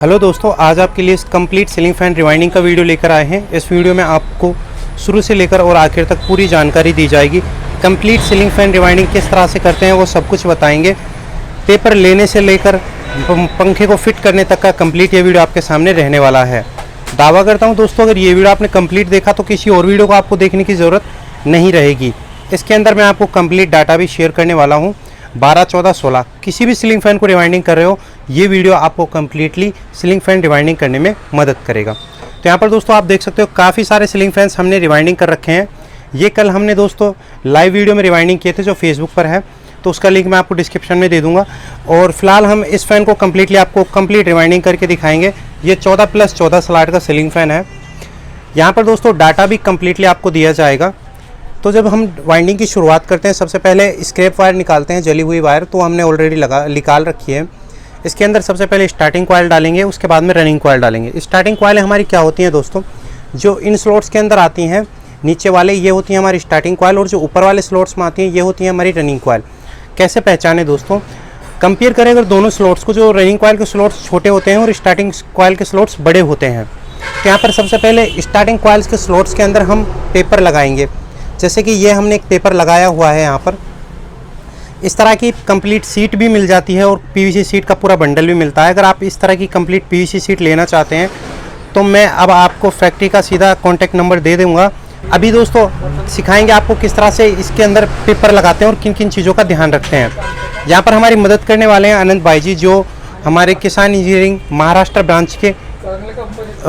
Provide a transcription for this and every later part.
Hello दोस्तों, आज आपके लिए इस कंप्लीट सीलिंग फैन रिवाइंडिंग का वीडियो लेकर आए हैं। इस वीडियो में आपको शुरू से लेकर और आखिर तक पूरी जानकारी दी जाएगी। कंप्लीट सीलिंग फैन रिवाइंडिंग किस तरह से करते हैं वो सब कुछ बताएंगे। पेपर लेने से लेकर पंखे को फिट करने तक का कंप्लीट ये वीडियो आपके सामने रहने वाला है। दावा करता हूँ दोस्तों, अगर ये वीडियो आपने कंप्लीट देखा तो किसी और वीडियो को आपको देखने की ज़रूरत नहीं रहेगी। इसके अंदर मैं आपको कंप्लीट डाटा भी शेयर करने वाला हूँ। 12, 14, 16 किसी भी सीलिंग फैन को रिवाइंडिंग कर रहे हो, ये वीडियो आपको कम्प्लीटली सीलिंग फैन रिवाइंडिंग करने में मदद करेगा। तो यहाँ पर दोस्तों आप देख सकते हो काफ़ी सारे सीलिंग फैंस हमने रिवाइंडिंग कर रखे हैं। ये कल हमने दोस्तों लाइव वीडियो में रिवाइंडिंग किए थे जो फेसबुक पर है, तो उसका लिंक मैं आपको डिस्क्रिप्शन में दे दूंगा। और फिलहाल हम इस फैन को कम्प्लीटली आपको कंप्लीट रिवाइंडिंग करके दिखाएंगे। ये 14+14 स्लॉट का सीलिंग फैन है। यहाँ पर दोस्तों डाटा भी कम्प्लीटली आपको दिया जाएगा। तो जब हम वाइंडिंग की शुरुआत करते हैं, सबसे पहले स्क्रैप वायर निकालते हैं, जली हुई वायर तो हमने ऑलरेडी निकाल रखी है। इसके अंदर सबसे पहले स्टार्टिंग कॉइल डालेंगे, उसके बाद में रनिंग कॉइल डालेंगे। स्टार्टिंग कॉइल हमारी क्या होती हैं दोस्तों, जो इन स्लॉट्स के अंदर आती हैं नीचे वाले, ये होती हैं हमारी स्टार्टिंग कॉइल, और जो ऊपर वाले स्लॉट्स में आती हैं ये होती हैं हमारी रनिंग कॉइल। कैसे पहचाने दोस्तों, कंपेयर करें अगर दोनों स्लॉट्स को, जो रनिंग कॉइल के स्लॉट्स छोटे होते हैं और स्टार्टिंग कॉइल के स्लॉट्स बड़े होते हैं। तो यहाँ पर सबसे पहले स्टार्टिंग कॉइल्स के स्लॉट्स के अंदर हम पेपर लगाएंगे। जैसे कि ये हमने एक पेपर लगाया हुआ है। यहाँ पर इस तरह की कंप्लीट सीट भी मिल जाती है और पीवीसी सीट का पूरा बंडल भी मिलता है। अगर आप इस तरह की कंप्लीट पीवीसी सीट लेना चाहते हैं तो मैं अब आपको फैक्ट्री का सीधा कॉन्टैक्ट नंबर दे दूँगा। अभी दोस्तों सिखाएंगे आपको किस तरह से इसके अंदर पेपर लगाते हैं और किन किन चीज़ों का ध्यान रखते हैं। यहाँ पर हमारी मदद करने वाले हैं अनंत भाई जी, जो हमारे किसान इंजीनियरिंग महाराष्ट्र ब्रांच के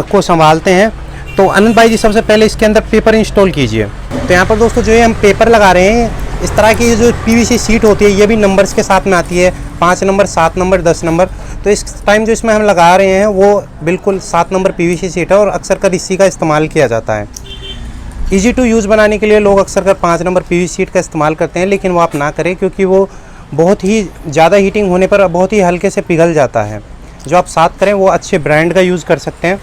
को संभालते हैं। तो अनंत भाई जी सबसे पहले इसके अंदर पेपर इंस्टॉल कीजिए। तो यहाँ पर दोस्तों जो ये हम पेपर लगा रहे हैं, इस तरह की जो पीवीसी सीट होती है ये भी नंबर्स के साथ में आती है, 5 नंबर, 7 नंबर, 10 नंबर। तो इस टाइम जो इसमें हम लगा रहे हैं वो बिल्कुल 7 नंबर पीवीसी सीट है और अक्सर कर इसी का इस्तेमाल किया जाता है। ईजी टू यूज़ बनाने के लिए लोग अक्सर कर 5 नंबर पीवीसी सीट का इस्तेमाल करते हैं, लेकिन वो आप ना करें क्योंकि वो बहुत ही ज़्यादा हीटिंग होने पर बहुत ही हल्के से पिघल जाता है। जो आप 7 करें वो अच्छे ब्रांड का यूज़ कर सकते हैं।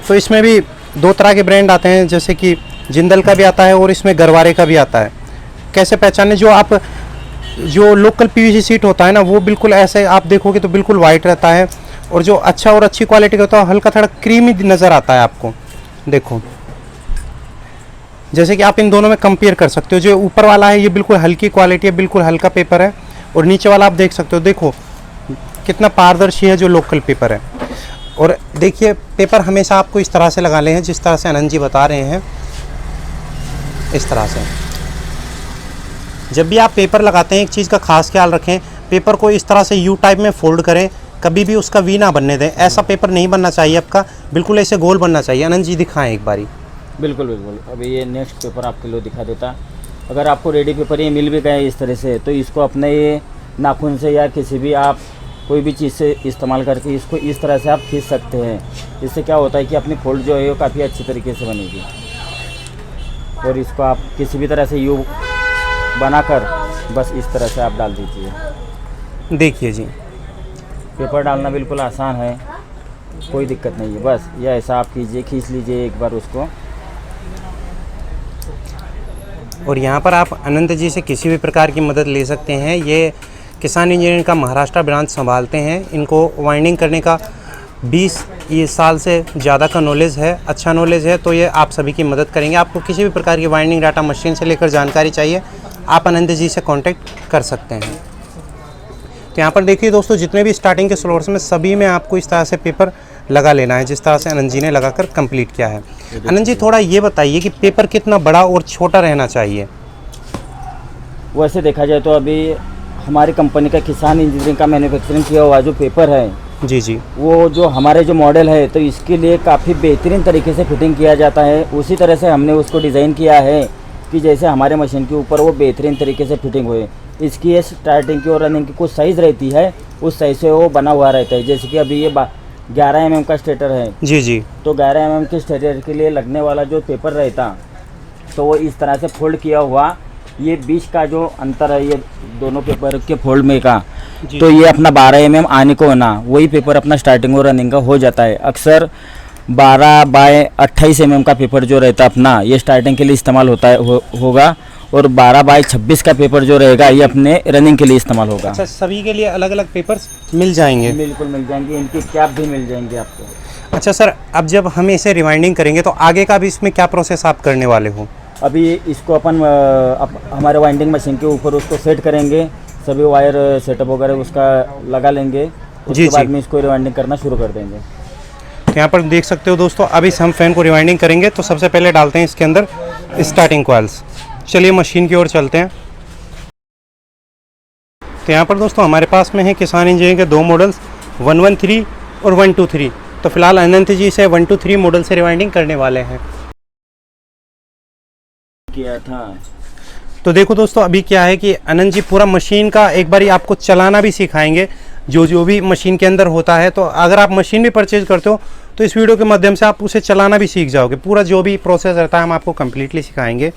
तो इसमें भी 2 तरह के ब्रांड आते हैं, जैसे कि जिंदल का भी आता है और इसमें गरवारे का भी आता है। कैसे पहचाने, जो लोकल पीवीसी सीट होता है ना, वो बिल्कुल ऐसे आप देखोगे तो बिल्कुल वाइट रहता है, और जो अच्छा और अच्छी क्वालिटी का होता है हल्का थोड़ा क्रीमी नज़र आता है आपको। देखो जैसे कि आप इन दोनों में कंपेयर कर सकते हो। जो ऊपर वाला है ये बिल्कुल हल्की क्वालिटी है, बिल्कुल हल्का पेपर है, और नीचे वाला आप देख सकते हो, देखो कितना पारदर्शी है जो लोकल पेपर है। और देखिए पेपर हमेशा आपको इस तरह से लगाने हैं जिस तरह से आनंद जी बता रहे हैं। इस तरह से जब भी आप पेपर लगाते हैं एक चीज़ का खास ख्याल रखें, पेपर को इस तरह से यू टाइप में फोल्ड करें, कभी भी उसका वी ना बनने दें। ऐसा पेपर नहीं बनना चाहिए आपका, बिल्कुल ऐसे गोल बनना चाहिए। आनंद जी दिखाएं एक बारी। बिल्कुल बिल्कुल। अभी ये नेक्स्ट पेपर आपके लिए दिखा देता। अगर आपको रेडी पेपर ये मिल भी गए इस तरह से, तो इसको अपने ये नाखून से या किसी भी आप कोई भी चीज़ से इस्तेमाल करके इसको इस तरह से आप खींच सकते हैं। इससे क्या होता है कि अपनी फोल्ड जो है वो काफ़ी अच्छी तरीके से बनेगी। और इसको आप किसी भी तरह से यू बनाकर बस इस तरह से आप डाल दीजिए। देखिए जी, पेपर डालना बिल्कुल आसान है, कोई दिक्कत नहीं है। बस ये ऐसा आप कीजिए, खींच लीजिए एक बार उसको। और यहाँ पर आप अनंत जी से किसी भी प्रकार की मदद ले सकते हैं। ये किसान इंजीनियरिंग का महाराष्ट्र ब्रांच संभालते हैं। इनको वाइंडिंग करने का 20 साल से ज़्यादा का नॉलेज है, अच्छा नॉलेज है। तो ये आप सभी की मदद करेंगे। आपको किसी भी प्रकार की वाइंडिंग डाटा मशीन से लेकर जानकारी चाहिए, आप अनंत जी से कांटेक्ट कर सकते हैं। तो यहाँ पर देखिए दोस्तों, जितने भी स्टार्टिंग के स्लॉट्स में सभी में आपको इस तरह से पेपर लगा लेना है, जिस तरह से आनंद जी ने लगाकर कंप्लीट किया है। आनंद जी थोड़ा ये बताइए कि पेपर कितना बड़ा और छोटा रहना चाहिए। वैसे देखा जाए तो अभी हमारी कंपनी का किसान इंजीनियरिंग का मैन्युफैक्चरिंग किया हुआ जो पेपर है, जी जी, वो जो हमारे जो मॉडल है, तो इसके लिए काफ़ी बेहतरीन तरीके से फिटिंग किया जाता है। उसी तरह से हमने उसको डिज़ाइन किया है कि जैसे हमारे मशीन के ऊपर वो बेहतरीन तरीके से फिटिंग हुए। इसकी ये स्टार्टिंग की और रनिंग की कुछ साइज़ रहती है, उस साइज़ से वो बना हुआ रहता है। जैसे कि अभी ये 11 mm का स्टेटर है, जी जी, तो 11 mm के स्टेटर के लिए लगने वाला जो पेपर रहता, तो वो इस तरह से फोल्ड किया हुआ, ये बीच का जो अंतर है ये दोनों पेपर के फोल्ड में का, तो ये अपना 12 mm आने को ना, वही पेपर अपना स्टार्टिंग और रनिंग का हो जाता है। अक्सर 12 बाय 28 mm का पेपर जो रहता अपना, ये स्टार्टिंग के लिए इस्तेमाल होता है होगा, और 12x26 का पेपर जो रहेगा ये अपने रनिंग के लिए इस्तेमाल होगा। अच्छा, सभी के लिए अलग अलग पेपर्स मिल जाएंगे? बिल्कुल मिल जाएंगे, इनकी कैप भी मिल जाएंगे आपको। अच्छा सर, अब जब हम इसे रिवाइंडिंग करेंगे तो आगे का भी इसमें क्या प्रोसेस आप करने वाले हो? अभी इसको अपन हमारे वाइंडिंग मशीन के ऊपर उसको सेट करेंगे, सभी वायर सेटअप वगैरह उसका लगा लेंगे, उसके बाद में इसको रिवाइंडिंग करना शुरू कर देंगे। तो यहाँ पर देख सकते हो दोस्तों, अभी हम फैन को रिवाइंडिंग करेंगे तो सबसे पहले डालते हैं इसके अंदर स्टार्टिंग कॉइल्स। चलिए मशीन की ओर चलते हैं। तो यहाँ पर दोस्तों हमारे पास में है किसान इंजीनियरिंग के दो मॉडल्स 113 और 123। तो फिलहाल अनंत जी से 123 मॉडल से रिवाइंडिंग करने वाले हैं। किया था तो देखो दोस्तों, अभी क्या है कि अनंत जी पूरा मशीन का एक बारी आपको चलाना भी सिखाएंगे, जो भी मशीन के अंदर होता है। तो अगर आप मशीन भी परचेज करते हो तो इस वीडियो के माध्यम से आप उसे चलाना भी सीख जाओगे। पूरा जो भी प्रोसेस रहता है हम आपको कम्प्लीटली सिखाएंगे।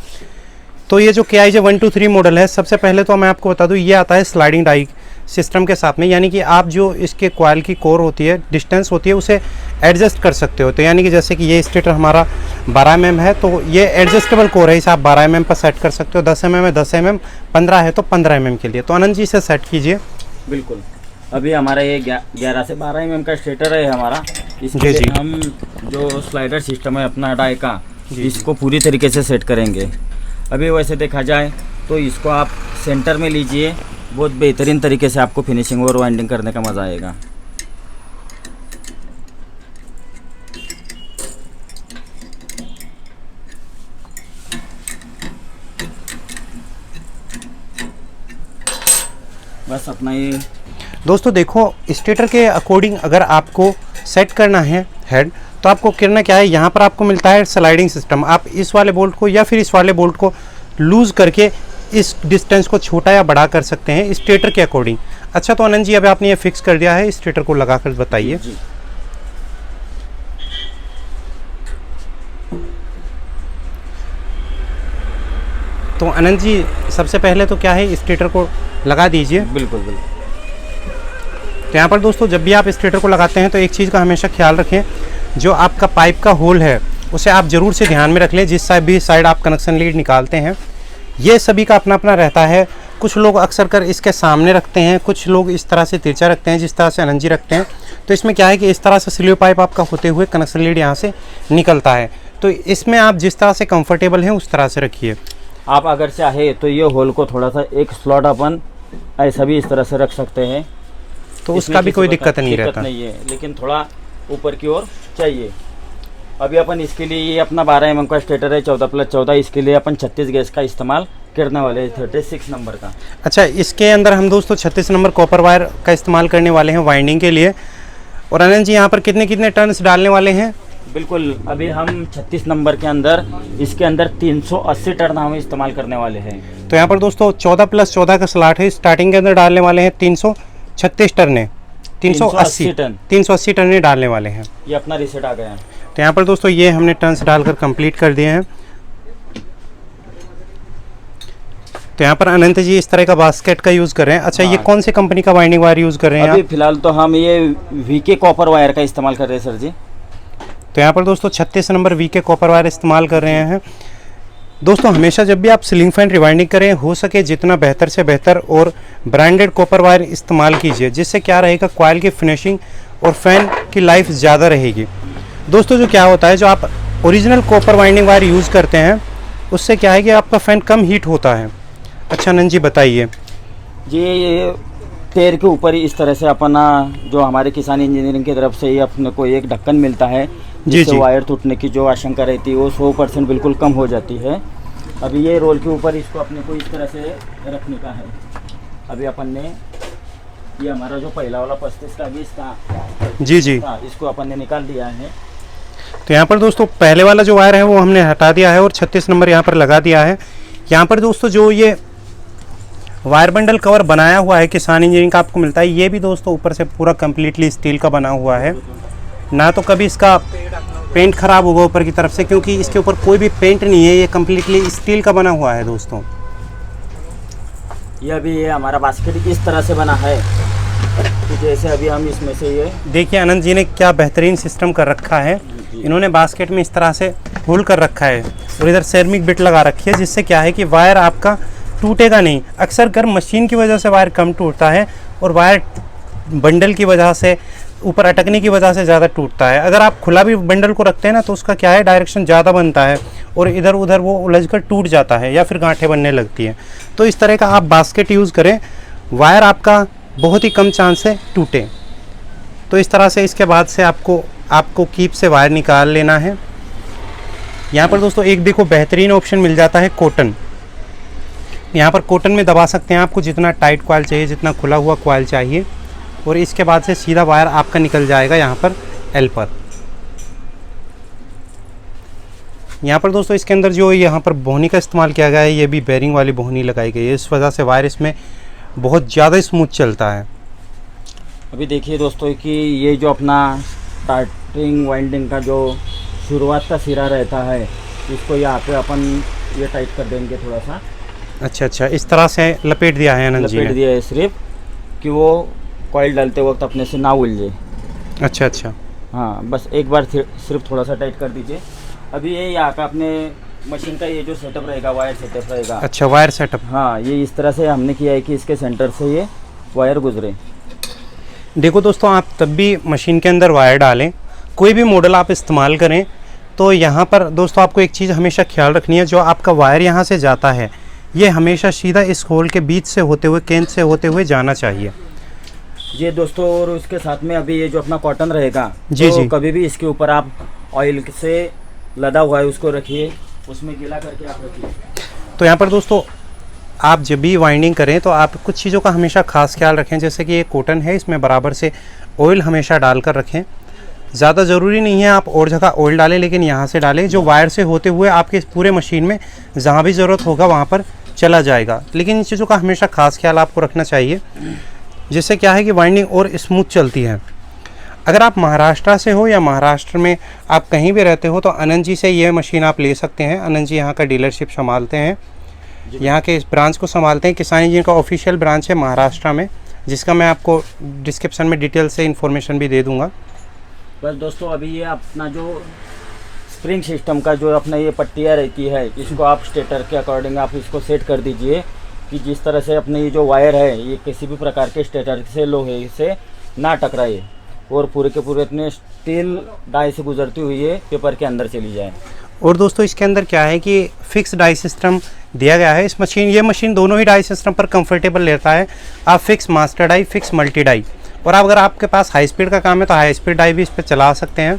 तो ये जो KIJ 123 मॉडल है, सबसे पहले तो मैं आपको बता दूं, ये आता है स्लाइडिंग डाई सिस्टम के साथ में, यानी कि आप जो इसके कॉइल की कोर होती है, डिस्टेंस होती है, उसे एडजस्ट कर सकते हो। तो यानी कि जैसे कि ये स्टेटर हमारा 12 mm है तो ये एडजस्टेबल कोर है, इसे आप 12 mm पर सेट कर सकते हो। 10 mm है 10 mm, 15 है तो 15 mm के लिए। तो अनंत जी से सेट कीजिए। बिल्कुल। अभी हमारा ये 11 से 12 mm का स्टेटर है हमारा। इसके लिए हम जो स्लाइडर सिस्टम है अपना डाई का, इसको पूरी तरीके से सेट करेंगे। अभी वैसे देखा जाए तो इसको आप सेंटर में लीजिए, बहुत बेहतरीन तरीके से आपको फिनिशिंग और वाइंडिंग करने का मज़ा आएगा। बस अपना ये दोस्तों देखो, स्टेटर के अकॉर्डिंग अगर आपको सेट करना है हेड, तो आपको करना क्या है, यहाँ पर आपको मिलता है स्लाइडिंग सिस्टम। आप इस वाले बोल्ट को या फिर इस वाले बोल्ट को लूज़ करके इस डिस्टेंस को छोटा या बड़ा कर सकते हैं स्टेटर के अकॉर्डिंग। अच्छा, तो अनंत जी अभी आपने ये फिक्स कर दिया है, स्टेटर को लगा कर बताइए। तो अनंत जी सबसे पहले तो क्या है, स्टेटर को लगा दीजिए। बिल्कुल बिल्कुल। तो यहाँ पर दोस्तों जब भी आप स्टेटर को लगाते हैं तो एक चीज़ का हमेशा ख्याल रखें, जो आपका पाइप का होल है उसे आप ज़रूर से ध्यान में रख लें, जिस साइड आप कनेक्शन लीड निकालते हैं। ये सभी का अपना अपना रहता है। कुछ लोग अक्सर कर इसके सामने रखते हैं, कुछ लोग इस तरह से तिरछा रखते हैं, जिस तरह से अनंत जी रखते हैं। तो इसमें क्या है कि इस तरह से स्लीव पाइप आपका होते हुए कनेक्शन लीड यहाँ से निकलता है। तो इसमें आप जिस तरह से कंफर्टेबल हैं उस तरह से रखिए। आप अगर चाहे तो ये होल को थोड़ा सा एक स्लॉट अपन ऐसा भी इस तरह से रख सकते हैं, तो उसका भी कोई दिक्कत नहीं रहता। नहीं है, लेकिन थोड़ा ऊपर की ओर चाहिए। अभी अपन इसके लिए ये अपना 12 mm का स्टेटर है 14+14, इसके लिए अपन 36 गैस का इस्तेमाल करने वाले हैं, 36 नंबर का। अच्छा, इसके अंदर हम दोस्तों 36 नंबर कॉपर वायर का इस्तेमाल करने वाले हैं वाइंडिंग के लिए। और अनंत जी यहाँ पर कितने कितने टर्न्स डालने वाले हैं? बिल्कुल, अभी हम 36 नंबर के अंदर इसके अंदर 380 टर्न हम इस्तेमाल करने वाले हैं। तो यहाँ पर दोस्तों 14+14 का स्लॉट है, स्टार्टिंग के अंदर डालने वाले हैं 336 टर्ने, 380 टर्ने डालने वाले हैं। ये अपना रीसेट आ गया है। तो यहाँ पर दोस्तों ये हमने टर्न्स डालकर कंप्लीट कर दिए हैं। तो यहाँ पर अनंत जी इस तरह का बास्केट का यूज़ कर रहे हैं। अच्छा, ये कौन सी कंपनी का वाइंडिंग वायर यूज़ कर रहे हैं? अभी फिलहाल तो हम ये VK कॉपर वायर का इस्तेमाल कर रहे हैं सर जी। तो यहाँ पर दोस्तों 36 नंबर VK कॉपर वायर इस्तेमाल कर रहे हैं। दोस्तों हमेशा जब भी आप सीलिंग फैन रिवाइंडिंग करें, हो सके जितना बेहतर से बेहतर और ब्रांडेड कॉपर वायर इस्तेमाल कीजिए, जिससे क्या रहेगा, कॉइल की फिनिशिंग और फैन की लाइफ ज़्यादा रहेगी। दोस्तों जो क्या होता है, जो आप original copper winding wire use करते हैं उससे क्या है कि आपका फ़ैन कम हीट होता है। अच्छा अनंत जी बताइए। ये पैर के ऊपर इस तरह से अपना जो हमारे किसान इंजीनियरिंग की तरफ से ये अपने को एक ढक्कन मिलता है, जिससे वायर टूटने की जो आशंका रहती है वो 100% बिल्कुल कम हो जाती है। अभी ये रोल के ऊपर इसको अपने को इस तरह से रखने का है। अभी अपन ने ये हमारा जो पहला वाला 35 का 20 का जी इसको अपन ने निकाल दिया है। तो यहाँ पर दोस्तों पहले वाला जो वायर है वो हमने हटा दिया है और 36 नंबर यहाँ पर लगा दिया है। यहाँ पर दोस्तों जो ये वायर बंडल कवर बनाया हुआ है किसान इंजीनियरिंग का आपको मिलता है, ये भी दोस्तों ऊपर से पूरा कम्प्लीटली स्टील का बना हुआ है। ना तो कभी इसका पेंट खराब होगा ऊपर की तरफ से, क्योंकि इसके ऊपर कोई भी पेंट नहीं है, ये कम्प्लीटली स्टील का बना हुआ है दोस्तों। ये अभी ये हमारा बास्केट किस तरह से बना है तो जैसे अभी हम इसमें से ये देखिए आनंद जी ने क्या बेहतरीन सिस्टम कर रखा है। इन्होंने बास्केट में इस तरह से होल कर रखा है और इधर सेरेमिक बिट लगा रखी है, जिससे क्या है कि वायर आपका टूटेगा नहीं। अक्सर गर्म मशीन की वजह से वायर कम टूटता है और वायर बंडल की वजह से ऊपर अटकने की वजह से ज़्यादा टूटता है। अगर आप खुला भी बंडल को रखते हैं ना तो उसका क्या है डायरेक्शन ज़्यादा बनता है और इधर उधर वो उलझकर टूट जाता है या फिर गांठें बनने लगती हैं। तो इस तरह का आप बास्केट यूज़ करें, वायर आपका बहुत ही कम चांस से टूटे। तो इस तरह से इसके बाद से आपको कीप से वायर निकाल लेना है। यहाँ पर दोस्तों एक देखो बेहतरीन ऑप्शन मिल जाता है कॉटन। यहाँ पर कॉटन में दबा सकते हैं आपको जितना टाइट कॉइल चाहिए, जितना खुला हुआ कॉइल चाहिए, और इसके बाद से सीधा वायर आपका निकल जाएगा यहाँ पर एल पर। यहाँ पर दोस्तों इसके अंदर जो यहाँ पर बोहनी का इस्तेमाल किया गया है, ये भी बेरिंग वाली बोहनी लगाई गई है, इस वजह से वायर इसमें बहुत ज़्यादा स्मूथ चलता है। अभी देखिए दोस्तों कि ये जो अपना स्टार्टिंग वाइंडिंग का जो शुरुआत का सिरा रहता है, इसको यहाँ पे अपन ये टाइट कर देंगे थोड़ा सा। अच्छा, इस तरह से लपेट दिया है आनंद जी ने। लपेट दिया है सिर्फ कि वो कॉइल डालते वक्त अपने से ना उलझे। अच्छा। हाँ, बस एक बार सिर्फ थोड़ा सा टाइट कर दीजिए। अभी ये यहाँ का अपने मशीन का ये जो सेटअप रहेगा, वायर सेटअप रहेगा। अच्छा, वायर सेटअप। हाँ, ये इस तरह से हमने किया है कि इसके सेंटर से ये वायर गुजरे। देखो दोस्तों, आप तब भी मशीन के अंदर वायर डालें, कोई भी मॉडल आप इस्तेमाल करें, तो यहाँ पर दोस्तों आपको एक चीज़ हमेशा ख्याल रखनी है, जो आपका वायर यहाँ से जाता है ये हमेशा सीधा इस होल के बीच से होते हुए, केंद्र से होते हुए जाना चाहिए। ये दोस्तों, और उसके साथ में अभी ये जो अपना कॉटन रहेगा, जी तो जी, कभी भी इसके ऊपर आप ऑयल से लदा हुआ है उसको रखिए, उसमें गीला करके आप रखिए। तो यहाँ पर दोस्तों आप जब भी वाइंडिंग करें तो आप कुछ चीज़ों का हमेशा खास ख्याल रखें, जैसे कि ये कॉटन है, इसमें बराबर से ऑयल हमेशा डालकर रखें। ज़्यादा ज़रूरी नहीं है आप और जगह ऑयल डालें, लेकिन यहाँ से डालें, जो वायर से होते हुए आपके इस पूरे मशीन में जहाँ भी ज़रूरत होगा वहाँ पर चला जाएगा। लेकिन इन चीज़ों का हमेशा खास ख्याल आपको रखना चाहिए, जिससे क्या है कि वाइंडिंग और स्मूथ चलती है। अगर आप महाराष्ट्र से हो या महाराष्ट्र में आप कहीं भी रहते हो तो आनंद जी से ये मशीन आप ले सकते हैं। आनंद जी यहाँ का डीलरशिप संभालते हैं, यहाँ के इस ब्रांच को संभालते हैं। किसानी जी का ऑफिशियल ब्रांच है महाराष्ट्र में, जिसका मैं आपको डिस्क्रिप्शन में डिटेल से इन्फॉर्मेशन भी दे दूँगा। बस दोस्तों, अभी ये अपना जो स्प्रिंग सिस्टम का जो अपना ये पट्टियाँ रहती है, इसको आप स्टेटर के अकॉर्डिंग आप इसको सेट कर दीजिए कि जिस तरह से अपने ये जो वायर है ये किसी भी प्रकार के स्टेटर से लोहे से ना टकराए और पूरे के पूरे अपने स्टील डाई से गुजरती हुई ये पेपर के अंदर चली जाए। और दोस्तों इसके अंदर क्या है कि फिक्स डाई सिस्टम दिया गया है। ये मशीन दोनों ही डाई सिस्टम पर कंफर्टेबल रहता है। आप fix master die, fix multi die, और अगर आपके पास हाई स्पीड का काम है तो हाई स्पीड डाई भी इस पर चला सकते हैं।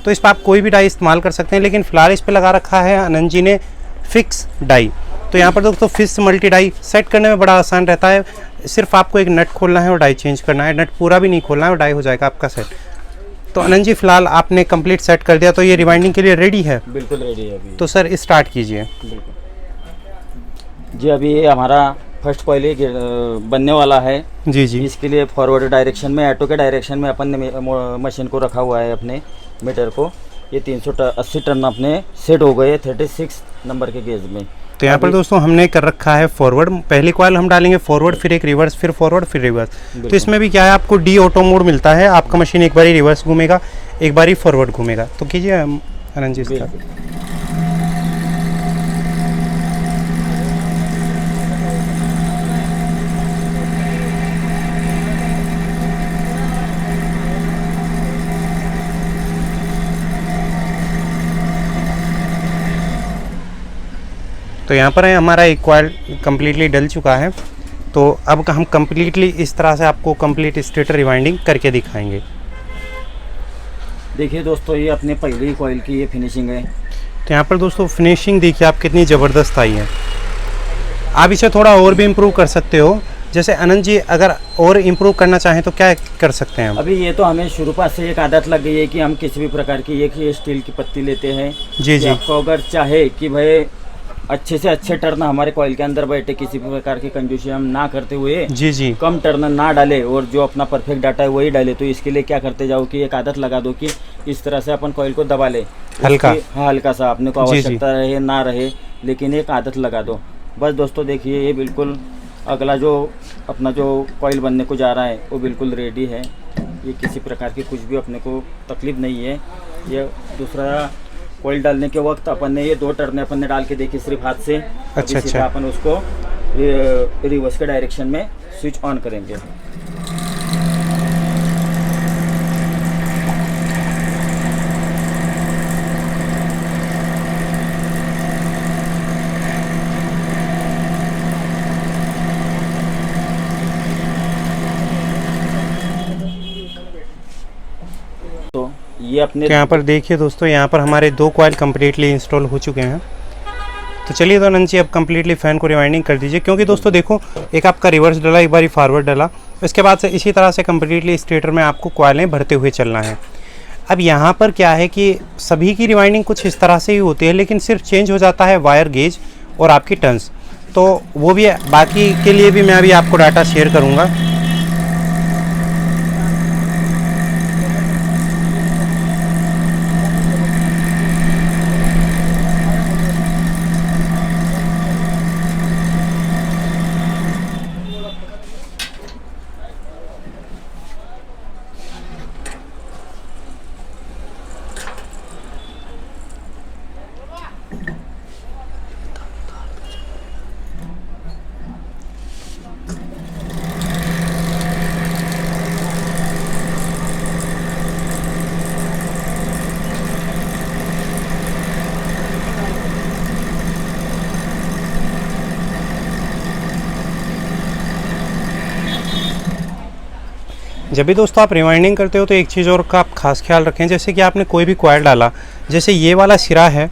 तो इस पर आप कोई भी डाई इस्तेमाल कर सकते हैं, लेकिन फ़िलहाल इस पर लगा रखा है आनंद जी ने फिक्स डाई। तो यहाँ पर दोस्तों फिक्स मल्टी डाई सेट करने में बड़ा आसान रहता है। सिर्फ आपको एक नट खोलना है और डाई चेंज करना है, नट पूरा भी नहीं खोलना है और डाई हो जाएगा आपका सेट। तो आनंद जी फिलहाल आपने कंप्लीट सेट कर दिया, तो ये रिवाइंडिंग के लिए रेडी है? बिल्कुल रेडी है अभी। तो सर स्टार्ट कीजिए। बिल्कुल जी, अभी ये हमारा फर्स्ट कॉइल बनने वाला है। जी जी, इसके लिए फॉरवर्ड डायरेक्शन में, ऑटो के डायरेक्शन में अपन ने मशीन को रखा हुआ है, अपने मीटर को। ये 380 टन अपने सेट हो गए 36 नंबर के गेज में। तो यहाँ पर दोस्तों हमने कर रखा है फॉरवर्ड। पहली कॉइल हम डालेंगे फॉरवर्ड, फिर एक रिवर्स, फिर फॉरवर्ड, फिर रिवर्स। तो इसमें भी क्या है, आपको डी ऑटो मोड मिलता है। आपका मशीन एक बारी रिवर्स घूमेगा, एक बारी फॉरवर्ड घूमेगा। तो कीजिए आनंद जी इसका। तो यहाँ पर है हमारा एक कॉइल कम्प्लीटली डल चुका है। तो अब हम कम्प्लीटली इस तरह से आपको कंप्लीट स्टेटर रिवाइंडिंग करके दिखाएंगे। देखिए दोस्तों, ये अपने पहले ही कॉइल की ये फिनिशिंग है। तो यहाँ पर दोस्तों फिनिशिंग देखिए आप कितनी ज़बरदस्त आई है। आप इसे थोड़ा और भी इम्प्रूव कर सकते हो। जैसे आनंद जी अगर और इम्प्रूव करना चाहें तो क्या कर सकते हैं हम? अभी ये तो हमें शुरुआत से एक आदत लग गई है कि हम किसी भी प्रकार की एक ही स्टील की पत्ती लेते हैं। जी जी, आपको अगर चाहे कि भाई अच्छे से अच्छे टर्न हमारे कॉइल के अंदर बैठे, किसी भी प्रकार की कंजूसी हम ना करते हुए, जी जी, कम टर्न ना डाले और जो अपना परफेक्ट डाटा है वही डाले, तो इसके लिए क्या करते जाओ कि एक आदत लगा दो कि इस तरह से अपन कॉइल को दबा ले हल्का। हाँ, हल्का सा, अपने को जी, आवश्यकता रहे ना रहे, लेकिन एक आदत लगा दो बस। दोस्तों देखिए, ये बिल्कुल अगला जो अपना जो कॉइल बनने को जा रहा है वो बिल्कुल रेडी है। ये किसी प्रकार की कुछ भी अपने को तकलीफ़ नहीं है। ये दूसरा कॉइल डालने के वक्त अपन ने ये 2 टर्ने अपन ने डाल के देखी सिर्फ हाथ से। अच्छा, सीधा अपन उसको रिवर्स के डायरेक्शन में स्विच ऑन करेंगे। तो ये अपने तो यहाँ पर देखिए दोस्तों, यहाँ पर हमारे 2 कॉइल कम्प्लीटली इंस्टॉल हो चुके हैं। तो चलिए तो अनंत जी अब कम्प्लीटली फ़ैन को रिवाइंडिंग कर दीजिए, क्योंकि दोस्तों देखो, एक आपका रिवर्स डला, एक बारी फॉरवर्ड डला, इसके बाद से इसी तरह से कम्प्लीटली स्टेटर में आपको कॉइलें भरते हुए चलना है। अब यहाँ पर क्या है कि सभी की रिवाइंडिंग कुछ इस तरह से ही होती है, लेकिन सिर्फ चेंज हो जाता है वायर गेज और आपकी टर्न्स। तो वो भी बाकी के लिए भी मैं अभी आपको डाटा शेयर करूँगा। जब भी दोस्तों आप रिवाइंडिंग करते हो तो एक चीज़ और का आप खास ख्याल रखें, जैसे कि आपने कोई भी कॉइल डाला, जैसे ये वाला सिरा है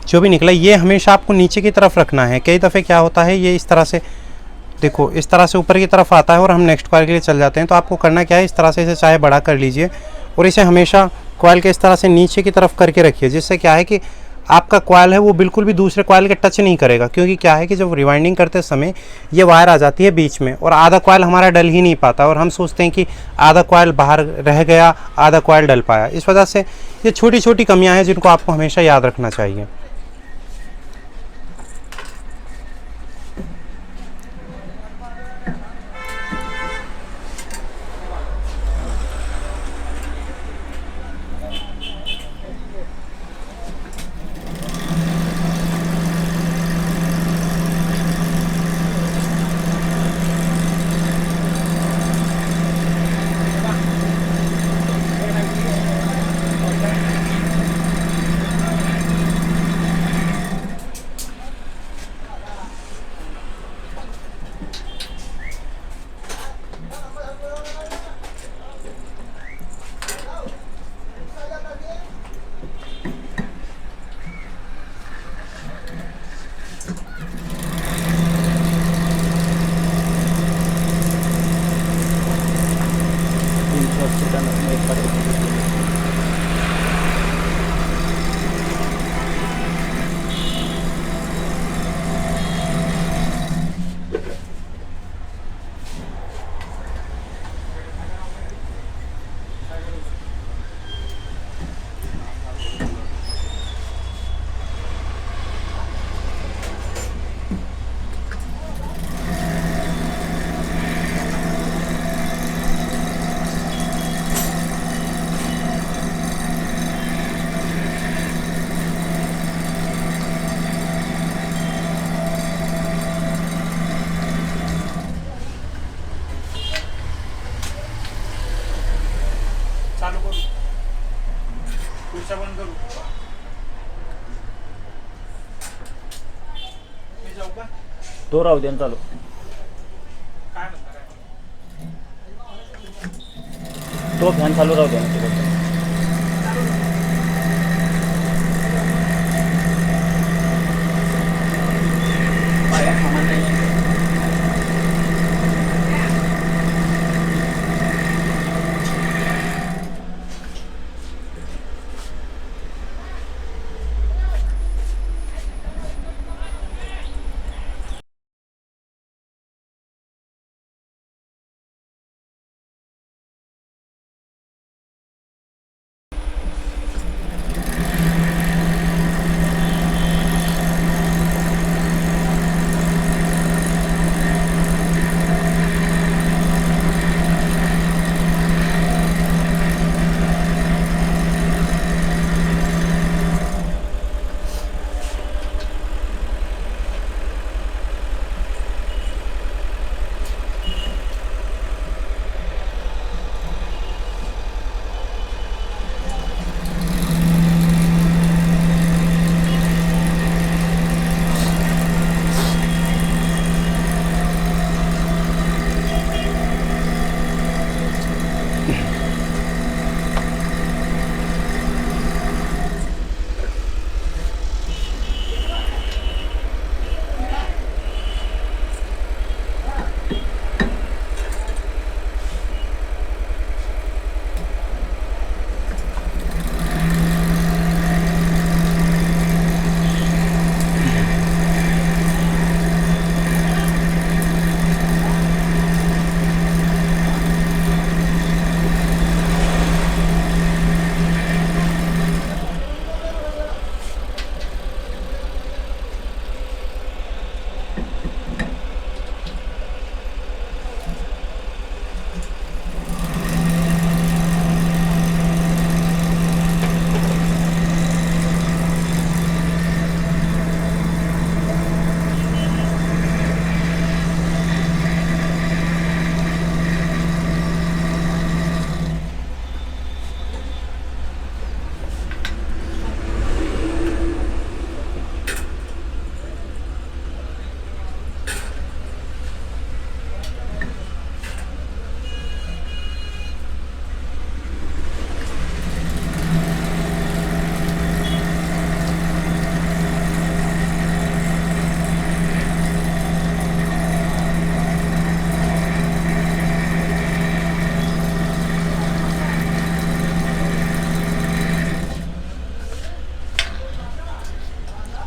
जो भी निकला, ये हमेशा आपको नीचे की तरफ रखना है। कई दफ़े क्या होता है, ये इस तरह से देखो, इस तरह से ऊपर की तरफ आता है और हम नेक्स्ट कॉइल के लिए चल जाते हैं। तो आपको करना क्या है, इस तरह से इसे चाहे बड़ा कर लीजिए और इसे हमेशा कॉइल के इस तरह से नीचे की तरफ करके रखिए, जिससे क्या है कि आपका कॉइल है वो बिल्कुल भी दूसरे कॉइल के टच नहीं करेगा। क्योंकि क्या है कि जब रिवाइंडिंग करते समय ये वायर आ जाती है बीच में और आधा कॉइल हमारा डल ही नहीं पाता, और हम सोचते हैं कि आधा कॉइल बाहर रह गया, आधा कॉइल डल पाया। इस वजह से ये छोटी छोटी कमियां हैं जिनको आपको हमेशा याद रखना चाहिए। चालू करू, पुढच्या बंद करू, मी जाऊ का? तो राहू दे ना चालू। काय म्हणता काय? तो फॅन चालू राहू दे ना।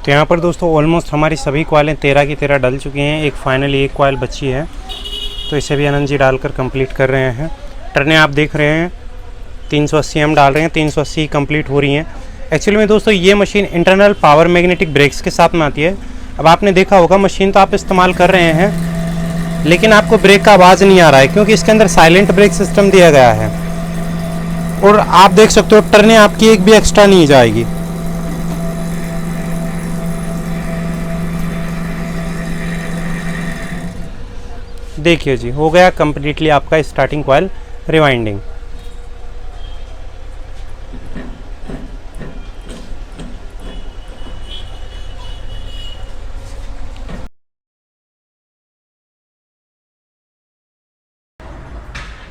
तो यहाँ पर दोस्तों ऑलमोस्ट हमारी सभी कॉइलें 13 की 13 डल चुकी हैं। एक फाइनली एक कॉइल बची है, तो इसे भी आनंद जी डालकर कंप्लीट कर रहे हैं। टर्नें आप देख रहे हैं 380 हम डाल रहे हैं, 380 कंप्लीट हो रही हैं। एक्चुअली में दोस्तों ये machine internal power magnetic brakes के साथ में आती है। अब आपने देखा होगा मशीन तो आप इस्तेमाल कर रहे हैं, लेकिन आपको ब्रेक का आवाज़ नहीं आ रहा है क्योंकि इसके अंदर साइलेंट ब्रेक सिस्टम दिया गया है। और आप देख सकते हो टर्नें आपकी एक भी एक्स्ट्रा नहीं जाएगी। देखिए जी, हो गया कंप्लीटली आपका स्टार्टिंग कॉइल रिवाइंडिंग।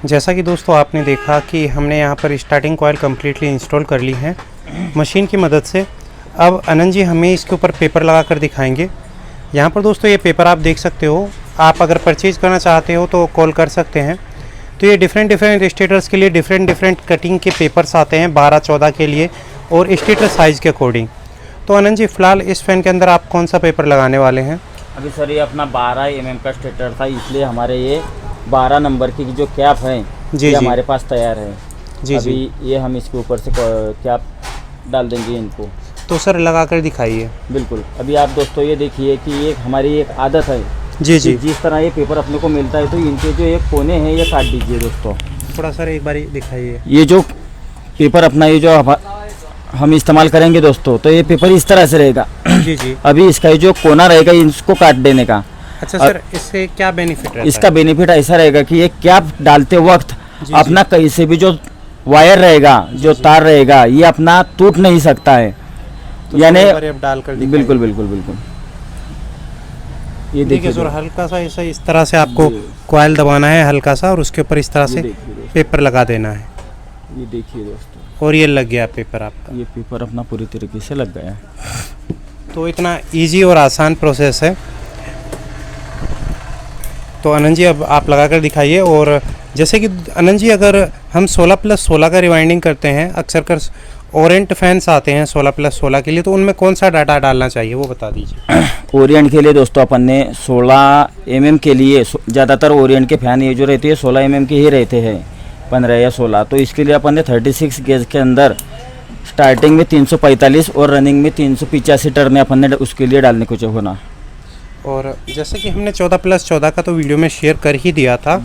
जैसा कि दोस्तों आपने देखा कि हमने यहाँ पर स्टार्टिंग कॉइल कम्प्लीटली इंस्टॉल कर ली है मशीन की मदद से। अब आनंद जी हमें इसके ऊपर पेपर लगा कर दिखाएंगे। यहाँ पर दोस्तों ये पेपर आप देख सकते हो, आप अगर परचेज करना चाहते हो तो कॉल कर सकते हैं। तो ये डिफरेंट स्टेटर्स के लिए डिफरेंट कटिंग के पेपर्स आते हैं 12-14 के लिए और स्टेटर साइज़ के अकॉर्डिंग। तो आनंद जी फ़िलहाल इस फ़ैन के अंदर आप कौन सा पेपर लगाने वाले हैं? अभी सर ये अपना 12 mm का स्टेटर था, इसलिए हमारे ये 12 नंबर की जो कैप है ये हमारे पास तैयार है। जी अभी ये हम इसके ऊपर से कैप डाल देंगे इनको। तो सर लगा कर दिखाइए। बिल्कुल। अभी आप दोस्तों ये देखिए कि ये हमारी एक आदत है जी जी, जिस तरह ये पेपर अपने को मिलता है तो इनके जो एक कोने हैं ये काट दीजिए दोस्तों। थोड़ा सर एक बारी दिखाइए। ये जो पेपर अपना ये जो हम इस्तेमाल करेंगे दोस्तों, तो ये पेपर इस तरह से रहेगा। जी जी। अभी इसका ये जो कोना रहेगा इसको काट देने का। अच्छा सर, इससे क्या बेनिफिट रहता है? इसका बेनिफिट ऐसा रहेगा कि ये कैप डालते वक्त अपना कहीं से भी जो वायर रहेगा, जो तार रहेगा, ये अपना टूट नहीं सकता है। तो यानी डालकर बिल्कुल बिल्कुल बिल्कुल। ये देखिए सर, हल्का सा ऐसा इस तरह से आपको कॉइल दबाना है हल्का सा, और उसके ऊपर इस तरह से पेपर लगा देना है। ये देखिए दोस्तों, और ये लग गया पेपर आपका। ये पेपर अपना पूरी तरीके से लग गया है। तो इतना इजी और आसान प्रोसेस है। तो आनंद जी अब आप लगा कर दिखाइए। और जैसे कि आनंद जी अगर हम 16+16 का रिवाइंडिंग करते हैं, अक्सर कर ओरिएंट फैंस आते हैं 16+16 के लिए, तो उनमें कौन सा डाटा डालना चाहिए वो बता दीजिए। ओरिएंट के लिए दोस्तों अपन ने 16 mm के लिए, ज़्यादातर ओरिएंट के फैन ये जो रहते हैं 16 mm के ही रहते हैं, 15 या 16। तो इसके लिए अपन ने 36 गेज के अंदर स्टार्टिंग में 345 और रनिंग में 385 टर्न अपन ने उसके लिए डालने को होना। और जैसे कि हमने 14+14 का तो वीडियो में शेयर कर ही दिया था,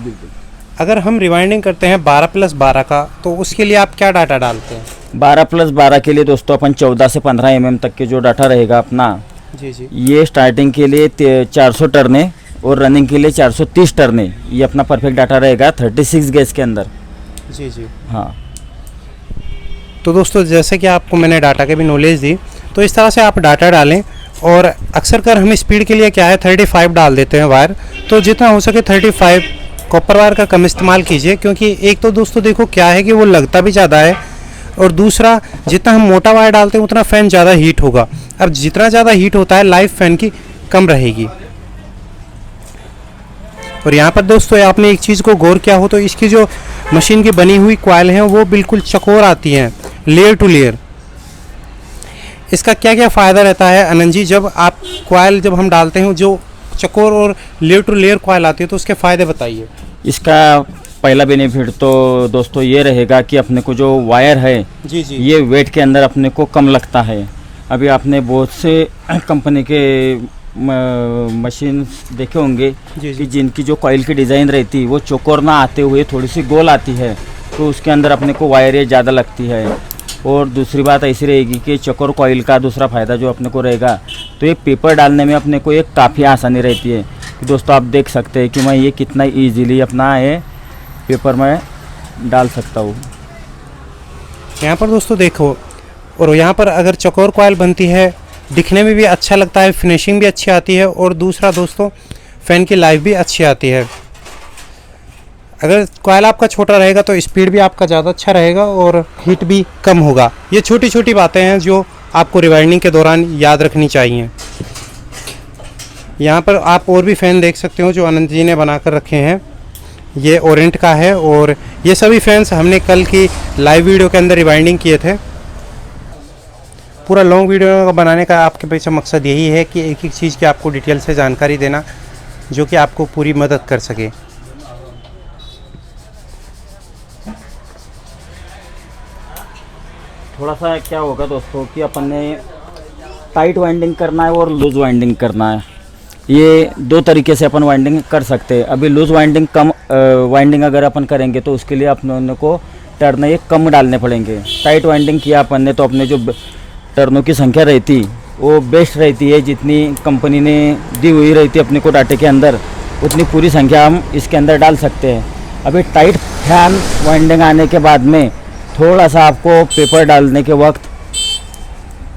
अगर हम रिवाइंडिंग करते हैं 12+12 का तो उसके लिए आप क्या डाटा डालते हैं? 12+12 के लिए दोस्तों अपन 14 से 15 mm तक के जो डाटा रहेगा अपना, जी जी, ये स्टार्टिंग के लिए 400 टर्ने और रनिंग के लिए 430 टर्ने, ये अपना परफेक्ट डाटा रहेगा 36 गेज के अंदर। जी जी हाँ। तो दोस्तों जैसे कि आपको मैंने डाटा की भी नॉलेज दी, तो इस तरह से आप डाटा डालें। और अक्सर कर हम स्पीड के लिए क्या है 35 डाल देते हैं वायर, तो जितना हो सके 35 कॉपर वायर का कम इस्तेमाल कीजिए, क्योंकि एक तो दोस्तों देखो क्या है कि वो लगता भी ज़्यादा है, और दूसरा जितना हम मोटा वायर डालते हैं उतना फ़ैन ज़्यादा हीट होगा। अब जितना ज़्यादा हीट होता है लाइफ फ़ैन की कम रहेगी। और यहाँ पर दोस्तों आपने एक चीज़ को गौर किया हो तो इसकी जो मशीन की बनी हुई कॉइल हैं वो बिल्कुल चकोर आती हैं, लेयर टू लेयर। इसका क्या क्या फ़ायदा रहता है आनंद जी? जब आप कॉइल जब हम डालते हैं जो चकोर और लेयर टू लेयर कॉइल आती है तो उसके फ़ायदे बताइए। इसका पहला बेनिफिट तो दोस्तों ये रहेगा कि अपने को जो वायर है जी जी, ये वेट के अंदर अपने को कम लगता है। अभी आपने बहुत से कंपनी के मशीन देखे होंगे कि जिनकी जो कॉइल की डिज़ाइन रहती है वो चौकोर ना आते हुए थोड़ी सी गोल आती है, तो उसके अंदर अपने को वायर ज़्यादा लगती है। और दूसरी बात ऐसी रहेगी कि चौकोर कॉइल का दूसरा फ़ायदा जो अपने को रहेगा, तो ये पेपर डालने में अपने को एक काफ़ी आसानी रहती है। कि दोस्तों आप देख सकते हैं कि मैं ये कितना ईजीली अपना ये पेपर में डाल सकता हूँ। यहाँ पर दोस्तों देखो, और यहाँ पर अगर चौकोर कॉइल बनती है दिखने में भी अच्छा लगता है, फिनिशिंग भी अच्छी आती है, और दूसरा दोस्तों फ़ैन की लाइफ भी अच्छी आती है। अगर कॉइल आपका छोटा रहेगा तो स्पीड भी आपका ज़्यादा अच्छा रहेगा और हीट भी कम होगा। ये छोटी छोटी बातें हैं जो आपको रिवाइंडिंग के दौरान याद रखनी चाहिए। यहाँ पर आप और भी फ़ैन देख सकते हो जो आनंद जी ने बना कर रखे हैं, ये ओरिएंट का है, और ये सभी फैंस हमने कल की लाइव वीडियो के अंदर रिवाइंडिंग किए थे। पूरा लॉन्ग वीडियो बनाने का आपके पीछे मकसद यही है कि एक एक चीज़ की आपको डिटेल से जानकारी देना, जो कि आपको पूरी मदद कर सके। थोड़ा सा क्या होगा दोस्तों कि अपन ने टाइट वाइंडिंग करना है और लूज वाइंडिंग करना है। ये दो तरीके से अपन वाइंडिंग कर सकते हैं। अभी लूज वाइंडिंग कम वाइंडिंग अगर अपन करेंगे तो उसके लिए अपन को टर्न ये कम डालने पड़ेंगे। टाइट वाइंडिंग किया अपन ने तो अपने जो टर्नों की संख्या रहती वो बेस्ट रहती है, जितनी कंपनी ने दी हुई रहती है अपने को डाटे के अंदर, उतनी पूरी संख्या हम इसके अंदर डाल सकते हैं। अभी टाइट फैन वाइंडिंग आने के बाद में थोड़ा सा आपको पेपर डालने के वक्त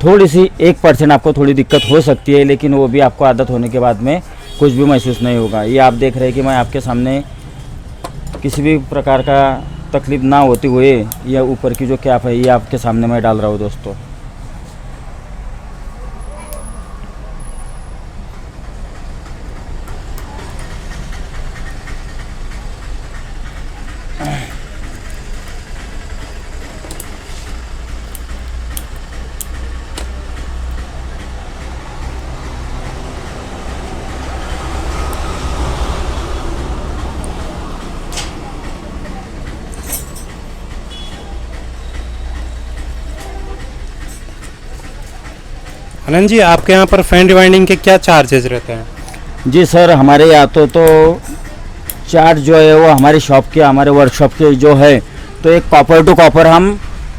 थोड़ी सी 1% आपको थोड़ी दिक्कत हो सकती है, लेकिन वो भी आपको आदत होने के बाद में कुछ भी महसूस नहीं होगा। ये आप देख रहे हैं कि मैं आपके सामने किसी भी प्रकार का तकलीफ़ ना होते हुए यह ऊपर की जो कैप है ये आपके सामने मैं डाल रहा हूँ दोस्तों। आनंद जी, आपके यहाँ पर फैन रिवाइंडिंग के क्या चार्जेस रहते हैं? जी सर, हमारे यहाँ तो चार्ज जो है वो हमारी शॉप के, हमारे वर्कशॉप के जो है, तो एक कॉपर टू कॉपर हम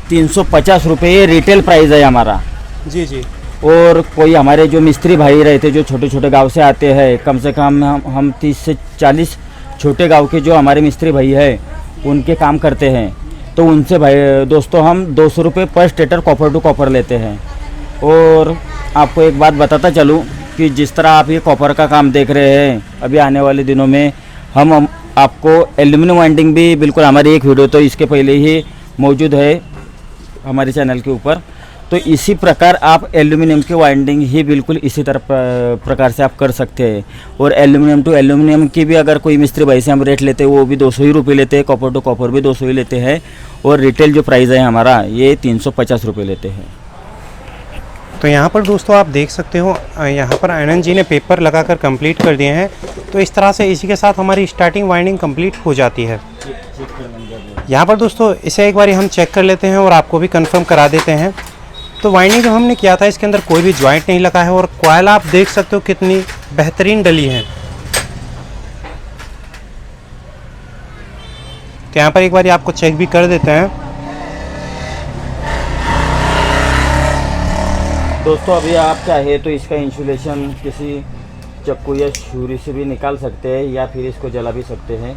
350 रुपये रिटेल प्राइस है हमारा। जी जी। और कोई हमारे जो मिस्त्री भाई रहते जो छोटे छोटे गांव से आते हैं, कम से कम हम 30 से 40 छोटे गांव के जो हमारे मिस्त्री भाई है उनके काम करते हैं, तो उनसे भाई दोस्तों हम 200 रुपये पर स्टेटर कॉपर टू कॉपर लेते हैं। और आपको एक बात बताता चलूँ कि जिस तरह आप ये कॉपर का काम देख रहे हैं, अभी आने वाले दिनों में हम आपको एल्यूमिनियम वाइंडिंग भी, बिल्कुल हमारी एक वीडियो तो इसके पहले ही मौजूद है हमारे चैनल के ऊपर, तो इसी प्रकार आप एल्यूमिनियम की वाइंडिंग ही बिल्कुल इसी तरह प्रकार से आप कर सकते हैं। और एल्यूमिनियम टू एल्यूमिनियम की भी अगर कोई मिस्त्री भाई से हम रेट लेते हैं वो भी 200 ही रुपये लेते हैं, कॉपर टू कॉपर भी 200 ही लेते हैं, और रिटेल जो प्राइस है हमारा ये 350 रुपये लेते हैं। तो यहाँ पर दोस्तों आप देख सकते हो, यहाँ पर आनंद जी ने पेपर लगाकर कंप्लीट कर दिए हैं। तो इस तरह से इसी के साथ हमारी स्टार्टिंग वाइंडिंग कंप्लीट हो जाती है। यहाँ पर दोस्तों इसे एक बार हम चेक कर लेते हैं और आपको भी कंफर्म करा देते हैं। तो वाइंडिंग जो हमने किया था इसके अंदर कोई भी जॉइंट नहीं लगा है, और कॉइल आप देख सकते हो कितनी बेहतरीन डली है। तो यहाँ पर एक बार आपको चेक भी कर देते हैं। दोस्तों अभी आप चाहे तो इसका इंसुलेशन किसी चाकू या छुरी से भी निकाल सकते हैं, या फिर इसको जला भी सकते हैं।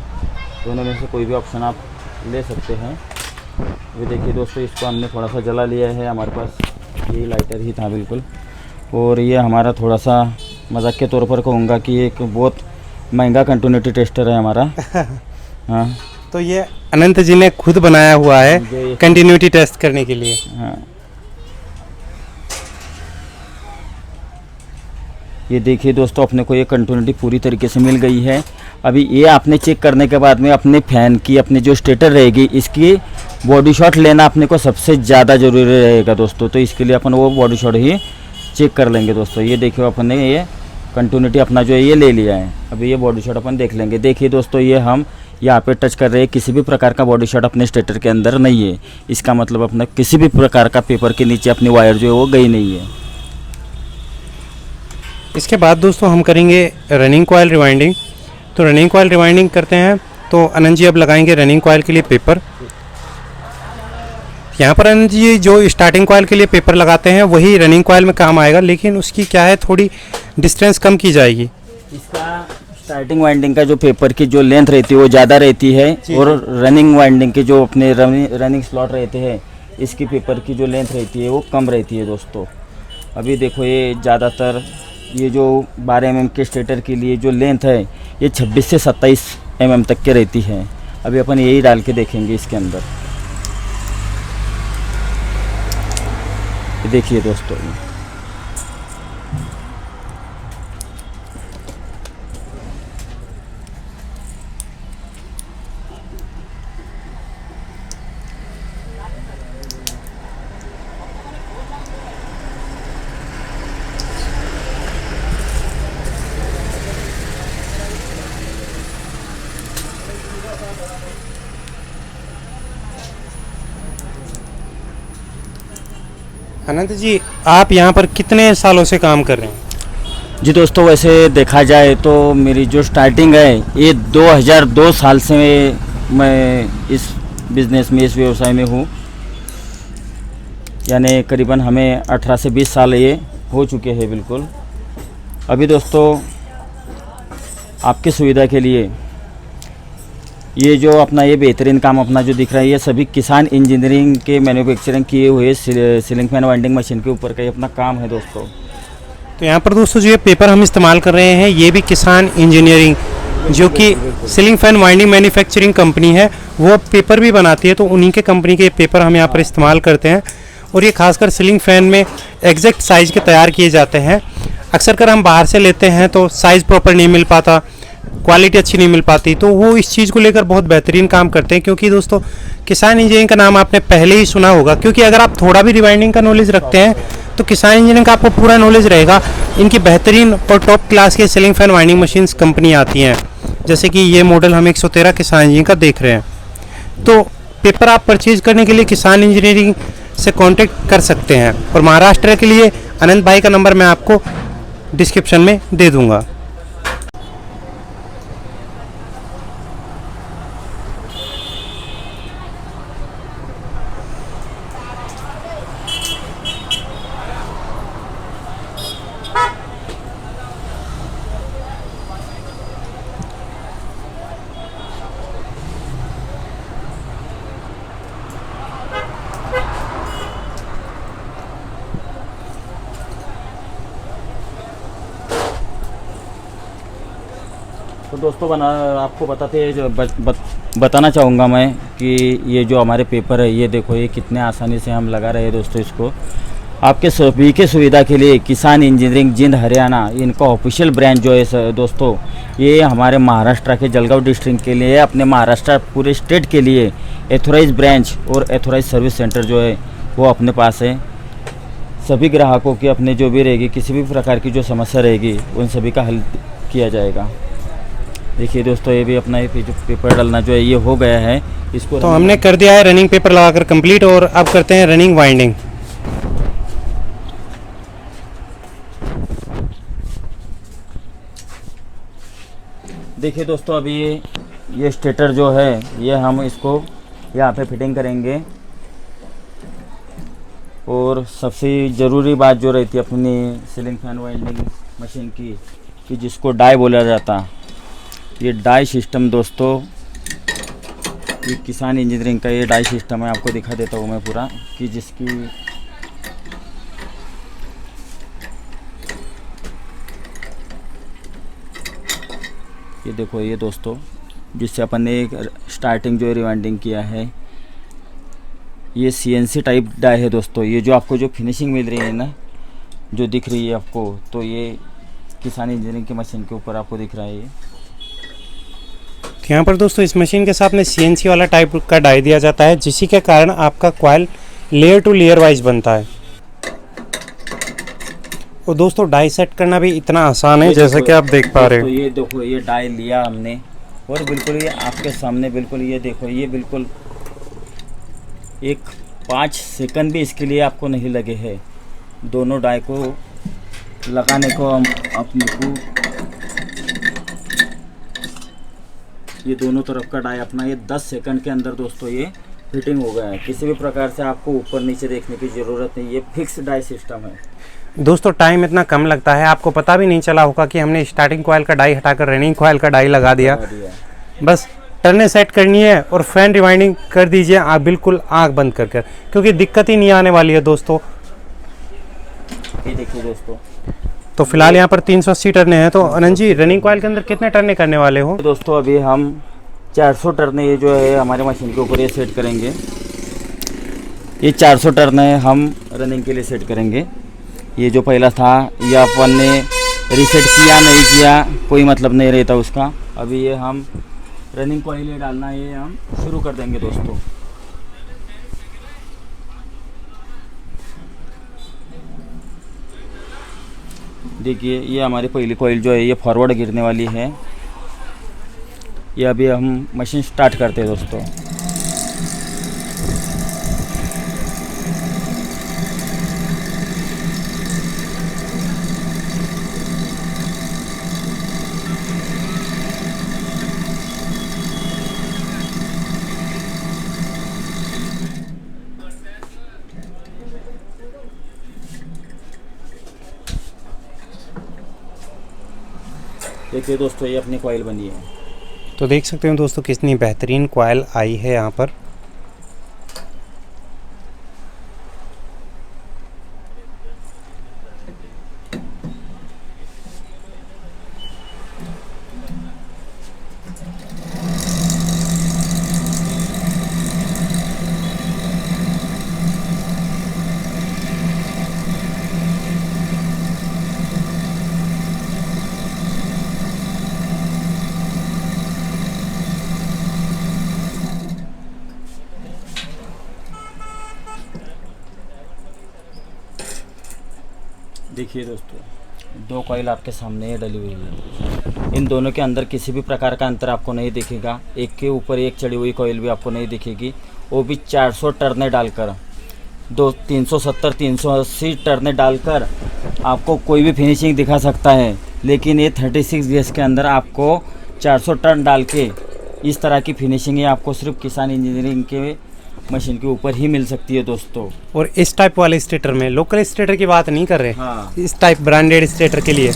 दोनों में से कोई भी ऑप्शन आप ले सकते हैं। ये देखिए दोस्तों, इसको हमने थोड़ा सा जला लिया है, हमारे पास ये लाइटर ही था बिल्कुल। और ये हमारा थोड़ा सा मजाक के तौर पर कहूँगा कि एक बहुत महंगा कंटिन्यूटी टेस्टर है हमारा। हाँ, तो ये अनंत जी ने खुद बनाया हुआ है कंटिन्यूटी टेस्ट करने के लिए। हाँ, ये देखिए दोस्तों, अपने को ये कंटिन्यूटी पूरी तरीके से मिल गई है। अभी ये आपने चेक करने के बाद में अपने फैन की, अपनी जो स्टेटर रहेगी, इसकी बॉडी शॉट लेना अपने को सबसे ज़्यादा ज़रूरी रहेगा दोस्तों। तो इसके लिए अपन वो बॉडी शॉट ही चेक कर लेंगे दोस्तों। ये देखिए अपने ये कंटिन्यूटी अपना जो है ये ले लिया है। अभी ये बॉडी शॉट अपन देख लेंगे। देखिए दोस्तों, ये हम यहाँ पे टच कर रहे हैं, किसी भी प्रकार का बॉडी शॉट अपने स्टेटर के अंदर नहीं है। इसका मतलब अपना किसी भी प्रकार का पेपर के नीचे अपनी वायर जो है वो गई नहीं है। इसके बाद दोस्तों हम करेंगे रनिंग कॉइल रिवाइंडिंग। तो रनिंग कॉइल रिवाइंडिंग करते हैं। तो आनंद जी अब लगाएंगे रनिंग कॉइल के लिए पेपर। यहाँ पर आनंद जी जो स्टार्टिंग कॉइल के लिए पेपर लगाते हैं वही रनिंग कॉइल में काम आएगा, लेकिन उसकी क्या है, थोड़ी डिस्टेंस कम की जाएगी। इसका स्टार्टिंग वाइंडिंग का जो पेपर की जो लेंथ रहती है वो ज़्यादा रहती है, और रनिंग वाइंडिंग के जो अपने रनिंग स्लॉट रहते हैं इसकी पेपर की जो लेंथ रहती है वो कम रहती है दोस्तों। अभी देखो, ये ज़्यादातर ये जो 12 mm के स्टेटर के लिए जो लेंथ है ये 26 से 27 mm तक के रहती है। अभी अपन यही डाल के देखेंगे इसके अंदर। देखिए दोस्तों, अनंत जी, आप यहाँ पर कितने सालों से काम कर रहे हैं? जी दोस्तों, वैसे देखा जाए तो मेरी जो स्टार्टिंग है ये 2002 साल से मैं इस बिज़नेस में, इस व्यवसाय में हूँ। यानी करीबन हमें 18 से 20 साल ये हो चुके हैं बिल्कुल। अभी दोस्तों आपकी सुविधा के लिए ये जो अपना ये बेहतरीन काम अपना जो दिख रहा है, ये सभी किसान इंजीनियरिंग के मैन्युफैक्चरिंग किए हुए सीलिंग फैन वाइंडिंग मशीन के ऊपर का ये अपना काम है दोस्तों। तो यहाँ पर दोस्तों जो ये पेपर हम इस्तेमाल कर रहे हैं, ये भी किसान इंजीनियरिंग जो कि ceiling fan winding manufacturing company है, वो पेपर भी बनाती है। तो उन्हीं के कंपनी के पेपर हम यहाँ पर इस्तेमाल करते हैं। और ये खासकर सीलिंग फैन में एग्जैक्ट साइज़ के तैयार किए जाते हैं। अक्सर कर हम बाहर से लेते हैं तो साइज़ प्रॉपर नहीं मिल पाता, क्वालिटी अच्छी नहीं मिल पाती। तो वो इस चीज़ को लेकर बहुत बेहतरीन काम करते हैं। क्योंकि दोस्तों किसान इंजीनियरिंग का नाम आपने पहले ही सुना होगा, क्योंकि अगर आप थोड़ा भी रिवाइंडिंग का नॉलेज रखते हैं तो किसान इंजीनियरिंग का आपको पूरा नॉलेज रहेगा। इनकी बेहतरीन और टॉप क्लास के ceiling fan winding machines company आती हैं, जैसे कि ये मॉडल हम 113 किसान इंजीनियरिंग का देख रहे हैं। तो पेपर आप परचेज करने के लिए किसान इंजीनियरिंग से कांटेक्ट कर सकते हैं। और महाराष्ट्र के लिए अनंत भाई का नंबर मैं आपको डिस्क्रिप्शन में दे दूंगा। तो दोस्तों आपको बताना चाहूँगा मैं कि ये जो हमारे पेपर है, ये देखो ये कितने आसानी से हम लगा रहे हैं दोस्तों। इसको आपके सभी के सुविधा के लिए किसान इंजीनियरिंग जिंद हरियाणा, इनका ऑफिशियल ब्रांच जो है दोस्तों, ये हमारे महाराष्ट्र के जलगांव डिस्ट्रिक्ट के लिए, अपने महाराष्ट्र पूरे स्टेट के लिए एथोराइज ब्रांच और एथोराइज सर्विस सेंटर जो है वो अपने पास है। सभी ग्राहकों की अपने जो भी रहेगी, किसी भी प्रकार की जो समस्या रहेगी, उन सभी का हल किया जाएगा। देखिए दोस्तों, ये भी अपना ये जो पेपर डालना जो है ये हो गया है। इसको तो हमने कर दिया है रनिंग पेपर लगाकर कंप्लीट, और अब करते हैं रनिंग वाइंडिंग। देखिए दोस्तों, अभी ये स्टेटर जो है ये हम इसको यहाँ पे फिटिंग करेंगे। और सबसे ज़रूरी बात जो रहती है अपनी सीलिंग फैन वाइंडिंग मशीन की, कि जिसको डाई बोला जाता, ये डाई सिस्टम दोस्तों, ये किसान इंजीनियरिंग का ये डाई सिस्टम है। आपको दिखा देता हूँ मैं पूरा, कि जिसकी ये देखो ये दोस्तों, जिससे अपन ने एक स्टार्टिंग जो रिवाइंडिंग किया है, ये CNC टाइप डाई है दोस्तों। ये जो आपको जो फिनिशिंग मिल रही है ना, जो दिख रही है आपको, तो ये किसान इंजीनियरिंग की मशीन के ऊपर आपको दिख रहा है ये। यहाँ पर दोस्तों इस मशीन के साथ में CNC वाला टाइप का डाई दिया जाता है, जिसी के कारण आपका coil layer to layer wise बनता है। और दोस्तों डाई सेट करना भी इतना आसान है, जैसा कि आप देख पा रहे हो। तो ये देखो ये डाई लिया हमने, और बिल्कुल ये आपके सामने, बिल्कुल ये देखो, ये बिल्कुल एक 5 सेकंड भी इसके लिए आपको नहीं लगे हैं। दोनों डाई को लगाने को हम अपने को, ये दोनों तरफ का डाई अपना ये 10 सेकंड के अंदर दोस्तों ये फिटिंग हो गया है। किसी भी प्रकार से आपको ऊपर नीचे देखने की ज़रूरत नहीं, ये फिक्स डाई सिस्टम है दोस्तों। टाइम इतना कम लगता है, आपको पता भी नहीं चला होगा कि हमने स्टार्टिंग कॉइल का डाई हटाकर रनिंग कॉइल का डाई लगा दिया। बस टर्ने सेट करनी है और फैन रिवाइंडिंग कर दीजिए आप, बिल्कुल आँख बंद कर कर, क्योंकि दिक्कत ही नहीं आने वाली है दोस्तों। ये देखिए दोस्तों, तो फिलहाल यहाँ पर 380 टर्ने हैं। तो अनंत जी, रनिंग कॉइल के अंदर कितने टर्ने करने वाले हो? दोस्तों अभी हम 400 टर्ने ये जो है हमारे मशीन के ऊपर ये सेट करेंगे। ये 400 टर्ने हम रनिंग के लिए सेट करेंगे। ये जो पहला था ये अपन ने रीसेट किया नहीं किया कोई मतलब नहीं रहता उसका। अभी ये हम रनिंग कॉइल ये डालना, ये हम शुरू कर देंगे दोस्तों। देखिए ये हमारी पहली कॉइल जो है ये फॉरवर्ड गिरने वाली है। ये अभी हम मशीन स्टार्ट करते हैं दोस्तों। देखिए दोस्तों, ये अपनी कॉइल बनी है। तो देख सकते हो दोस्तों कितनी बेहतरीन कॉइल आई है यहाँ पर। देखिए दोस्तों, दो कॉइल आपके सामने ये डली हुई है। इन दोनों के अंदर किसी भी प्रकार का अंतर आपको नहीं दिखेगा। एक के ऊपर एक चढ़ी हुई कॉइल भी आपको नहीं दिखेगी, वो भी 400 टर्ने डालकर, 370 380 टर्ने डालकर आपको कोई भी फिनिशिंग दिखा सकता है। लेकिन ये 36 गैस के अंदर आपको 400 टर्न डाल के इस तरह की फिनिशिंग है आपको सिर्फ किसान इंजीनियरिंग के मशीन के ऊपर ही मिल सकती है दोस्तों। और इस टाइप वाले स्टेटर में, लोकल स्टेटर की बात नहीं कर रहे, हाँ, इस टाइप ब्रांडेड स्टेटर के लिए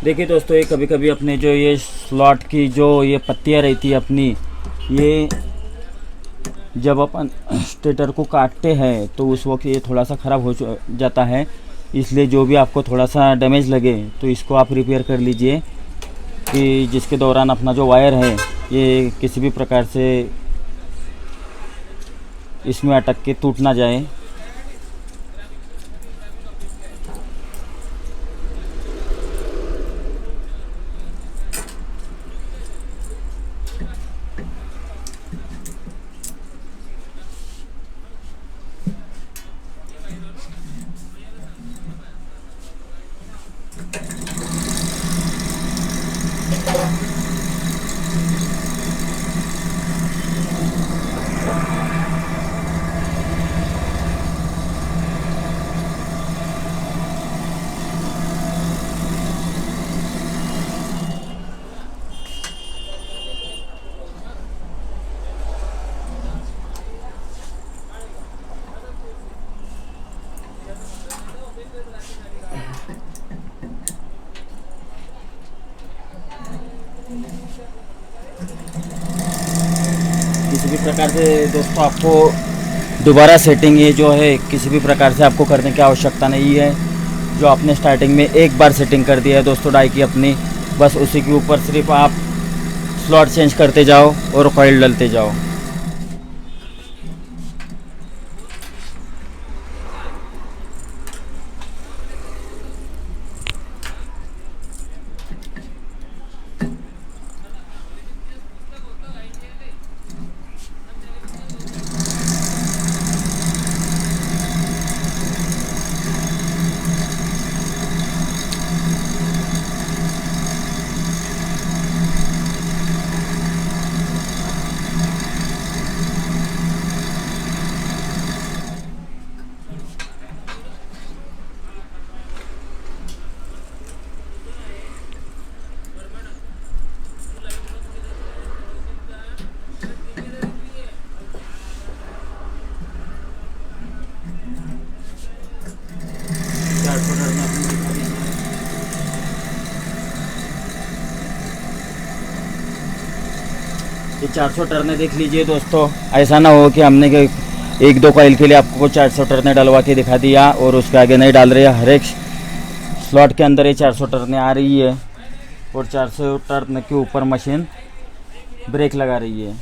देखिए दोस्तों, ये कभी कभी अपने जो ये स्लॉट की जो ये पत्तियाँ रहती है अपनी, ये जब अपन स्टेटर को काटते हैं तो उस वक्त ये थोड़ा सा ख़राब हो जाता है। इसलिए जो भी आपको थोड़ा सा डैमेज लगे तो इसको आप रिपेयर कर लीजिए, कि जिसके दौरान अपना जो वायर है ये किसी भी प्रकार से इसमें अटक के टूट ना जाए। किसी भी प्रकार से दोस्तों आपको दोबारा सेटिंग ये जो है किसी भी प्रकार से आपको करने की आवश्यकता नहीं है। जो आपने स्टार्टिंग में एक बार सेटिंग कर दिया है दोस्तों डाई की अपनी, बस उसी के ऊपर सिर्फ आप स्लॉट चेंज करते जाओ और कॉइल डालते जाओ। ये 400 टर्ने देख लीजिए दोस्तों। ऐसा ना हो कि हमने एक दो कॉइल के लिए आपको 400 टर्ने डलवा के दिखा दिया और उसके आगे नहीं डाल रहे। हर एक स्लॉट के अंदर ये 400 टर्ने आ रही है और 400 टर्न के ऊपर मशीन ब्रेक लगा रही है।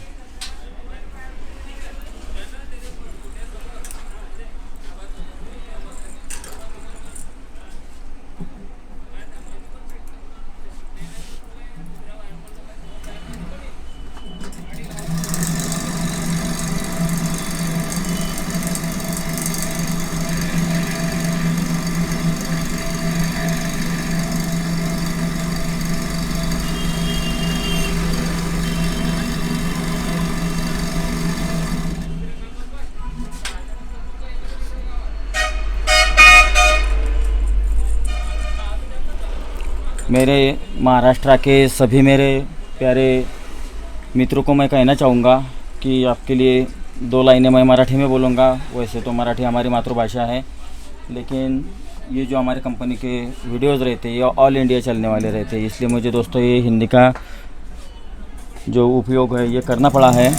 मेरे महाराष्ट्र के सभी मेरे प्यारे मित्रों को मैं कहना चाहूँगा कि आपके लिए 2 लाइनें मैं मराठी में बोलूँगा। वैसे तो मराठी हमारी मातृभाषा है, लेकिन ये जो हमारे कंपनी के वीडियोज़ रहते हैं ये ऑल इंडिया चलने वाले रहते हैं, इसलिए मुझे दोस्तों ये हिंदी का जो उपयोग है ये करना पड़ा है।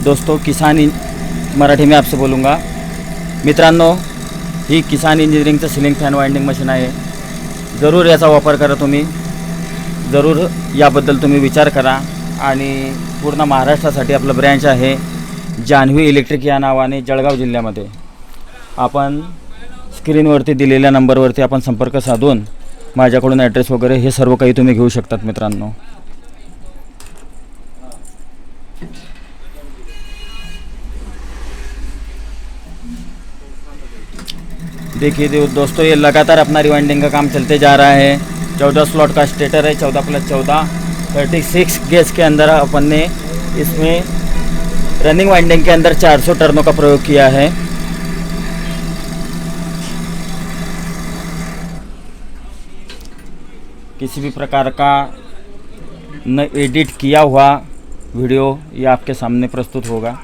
दोस्तों मराठी में आपसे बोलूँगा, मित्रांनो, ही किसान इंजिनिअरिंगचं सिलिंग फॅन वाइंडिंग मशीन आहे। ज़रूर याचा वापर करा तुम्ही, ज़रूर याबद्दल तुम्ही विचार करा। आणि पूर्ण महाराष्ट्रासाठी आपलं ब्रँच आहे जान्हवी इलेक्ट्रिक या नावाने जळगाव जिल्ह्यामध्ये। आपण स्क्रीनवरती दिलेल्या नंबरवरती आपण संपर्क साधून माझ्याकडून ॲड्रेस वगैरे हे सर्व काही तुम्ही घेऊ शकतात मित्रांनो। देखिए दोस्तों, ये लगातार अपना रिवाइंडिंग का काम चलते जा रहा है। 14 स्लॉट का स्टेटर है, 14+14 36 गेज के अंदर अपन ने इसमें रनिंग वाइंडिंग के अंदर 400 टर्नों का प्रयोग किया है। किसी भी प्रकार का न एडिट किया हुआ वीडियो ये आपके सामने प्रस्तुत होगा।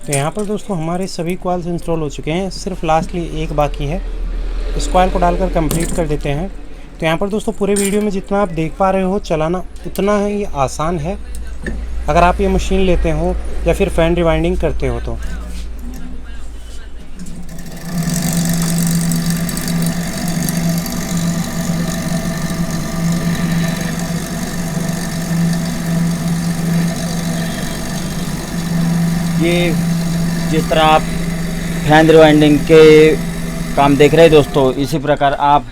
तो यहाँ पर दोस्तों हमारे सभी कॉइल्स इंस्टॉल हो चुके हैं, सिर्फ लास्टली एक बाकी है। इस कॉइल को डालकर कंप्लीट कर देते हैं। तो यहाँ पर दोस्तों पूरे वीडियो में जितना आप देख पा रहे हो चलाना उतना ही आसान है अगर आप ये मशीन लेते हो या फिर फैन रिवाइंडिंग करते हो तो। ये जिस तरह आप फैन रिवाइंडिंग के काम देख रहे हैं दोस्तों, इसी प्रकार आप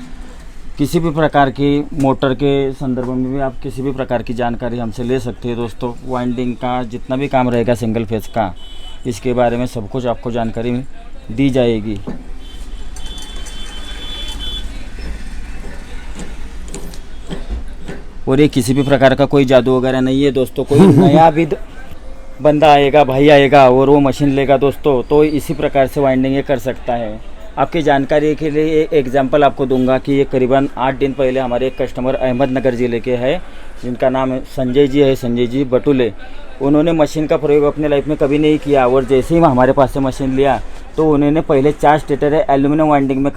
किसी भी प्रकार की मोटर के संदर्भ में भी आप किसी भी प्रकार की जानकारी हमसे ले सकते हैं दोस्तों। वाइंडिंग का जितना भी काम रहेगा सिंगल फेज का, इसके बारे में सब कुछ आपको जानकारी दी जाएगी। और ये किसी भी प्रकार का कोई जादू वगैरह नहीं है दोस्तों। कोई नया भी बंदा आएगा, भाई आएगा और वो मशीन लेगा दोस्तों, तो इसी प्रकार से वाइंडिंग ये कर सकता है। आपकी जानकारी के लिए एक एग्जांपल आपको दूंगा कि ये करीबन 8 दिन पहले हमारे एक कस्टमर अहमदनगर ज़िले के हैं, जिनका नाम संजय जी है, संजय जी बटुले। उन्होंने मशीन का प्रयोग अपने लाइफ में कभी नहीं किया और जैसे ही हमारे पास से मशीन लिया तो उन्होंने पहले 4 स्टेटर है एल्यूमिनियम वाइंडिंग में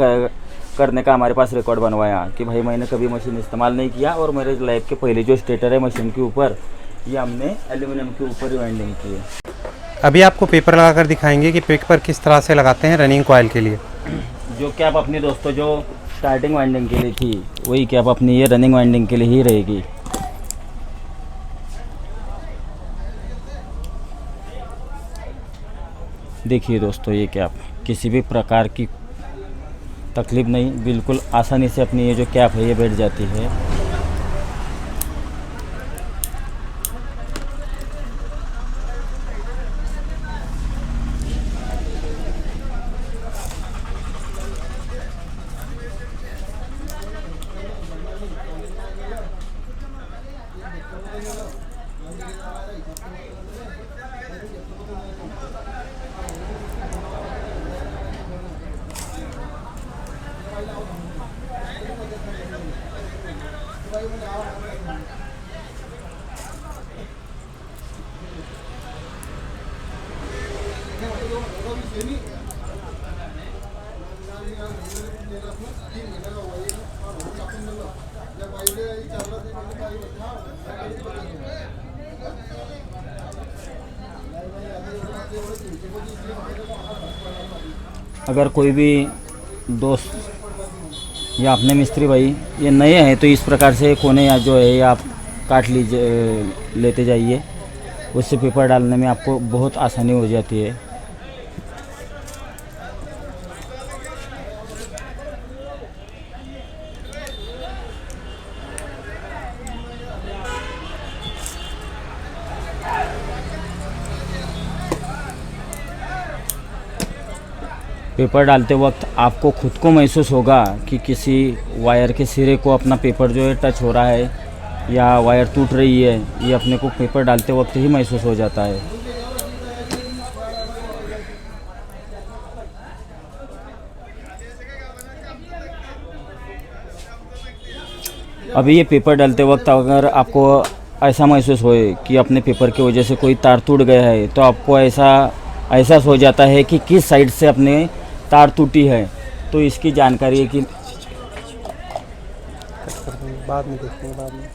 करने का हमारे पास रिकॉर्ड बनवाया कि भाई मैंने कभी मशीन इस्तेमाल नहीं किया और मेरे लाइफ के पहले जो स्टेटर है मशीन के ऊपर, ये हमने एल्यूमिनियम के ऊपर ही वाइंडिंग की है। अभी आपको पेपर लगाकर दिखाएंगे कि पेपर किस तरह से लगाते हैं रनिंग कॉइल के लिए। जो कैप अपनी दोस्तों जो स्टार्टिंग वाइंडिंग के लिए थी, वही कैप अपनी ये रनिंग वाइंडिंग के लिए ही रहेगी। देखिए दोस्तों, ये कैप किसी भी प्रकार की तकलीफ नहीं, बिल्कुल आसानी से अपनी ये जो कैप है ये बैठ जाती है। अगर कोई भी दोस्त या अपने मिस्त्री भाई ये नए हैं तो इस प्रकार से कोने या जो है आप काट लीजिए, लेते जाइए। उससे पेपर डालने में आपको बहुत आसानी हो जाती है। पेपर डालते वक्त आपको खुद को महसूस होगा कि किसी वायर के सिरे को अपना पेपर जो है टच हो रहा है या वायर टूट रही है। ये अपने को पेपर डालते वक्त ही महसूस हो जाता है। अभी ये पेपर डालते वक्त अगर आपको ऐसा महसूस होए कि अपने पेपर की वजह से कोई तार टूट गया है तो आपको ऐसा एहसास हो जाता है कि किस साइड से अपने तार टूटी है। तो इसकी जानकारी है कि बाद में देखेंगे बाद में।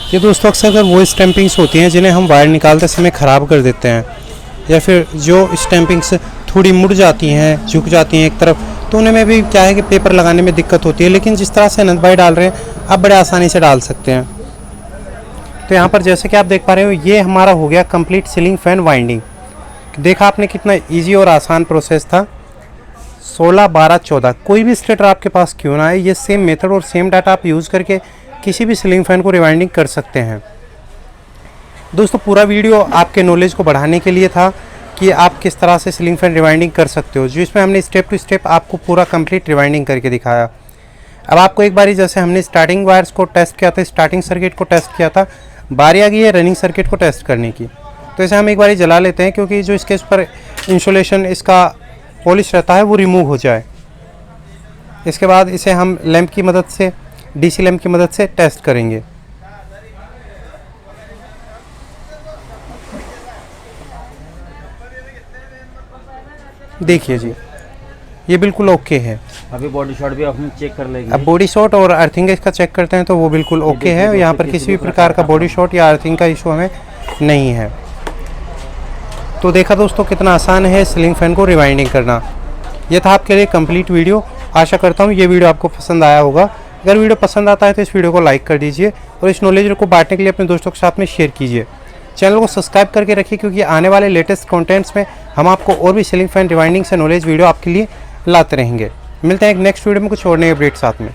ये दोस्तों अक्सर अगर वो स्टैंपिंग्स होती हैं जिन्हें हम वायर निकालते समय ख़राब कर देते हैं, या फिर जो स्टैंपिंग्स थोड़ी मुड़ जाती हैं, झुक जाती हैं एक तरफ, तो उन्हें में भी क्या है कि पेपर लगाने में दिक्कत होती है। लेकिन जिस तरह से अनंत भाई डाल रहे हैं आप बड़े आसानी से डाल सकते हैं। तो यहाँ पर जैसे कि आप देख पा रहे हो ये हमारा हो गया कंप्लीट सीलिंग फैन वाइंडिंग। देखा आपने कितना ईजी और आसान प्रोसेस था। 16, 12, 14 कोई भी स्टेटर आपके पास क्यों ना है, ये सेम मेथड और सेम डाटा आप यूज़ करके किसी भी सीलिंग फैन को रिवाइंडिंग कर सकते हैं। दोस्तों पूरा वीडियो आपके नॉलेज को बढ़ाने के लिए था कि आप किस तरह से सीलिंग फैन रिवाइंडिंग कर सकते हो, जिसमें हमने स्टेप टू स्टेप आपको पूरा कंप्लीट रिवाइंडिंग करके दिखाया। अब आपको एक बारी जैसे हमने स्टार्टिंग वायर्स को टेस्ट किया था, स्टार्टिंग सर्किट को टेस्ट किया था, बारी आ गई है रनिंग सर्किट को टेस्ट करने की। तो इसे हम एक बारी जला लेते हैं क्योंकि जो इसके ऊपर इंसुलेशन इसका पॉलिश रहता है वो रिमूव हो जाए। इसके बाद इसे हम लैंप की मदद से, डीसी लैंप की मदद से टेस्ट करेंगे। देखिए जी ये बिल्कुल ओके है। अभी बॉडी शॉट भी हम चेक कर लेंगे। अब बॉडी शॉट और अर्थिंग इसका चेक करते हैं तो वो बिल्कुल ओके है। यहाँ पर किसी भी प्रकार का बॉडी शॉट या अर्थिंग का इशू हमें नहीं है। तो देखा दोस्तों कितना आसान है सीलिंग फैन को रिवाइंडिंग करना। यह था आपके लिए कंप्लीट वीडियो। आशा करता हूँ ये वीडियो आपको पसंद आया होगा। अगर वीडियो पसंद आता है तो इस वीडियो को लाइक कर दीजिए और इस नॉलेज को बांटने के लिए अपने दोस्तों के साथ में शेयर कीजिए। चैनल को सब्सक्राइब करके रखिए क्योंकि आने वाले लेटेस्ट कंटेंट्स में हम आपको और भी सीलिंग फैन रिवाइंडिंग से नॉलेज वीडियो आपके लिए लाते रहेंगे। मिलते हैं एक नेक्स्ट वीडियो में कुछ और नए अपडेट साथ में।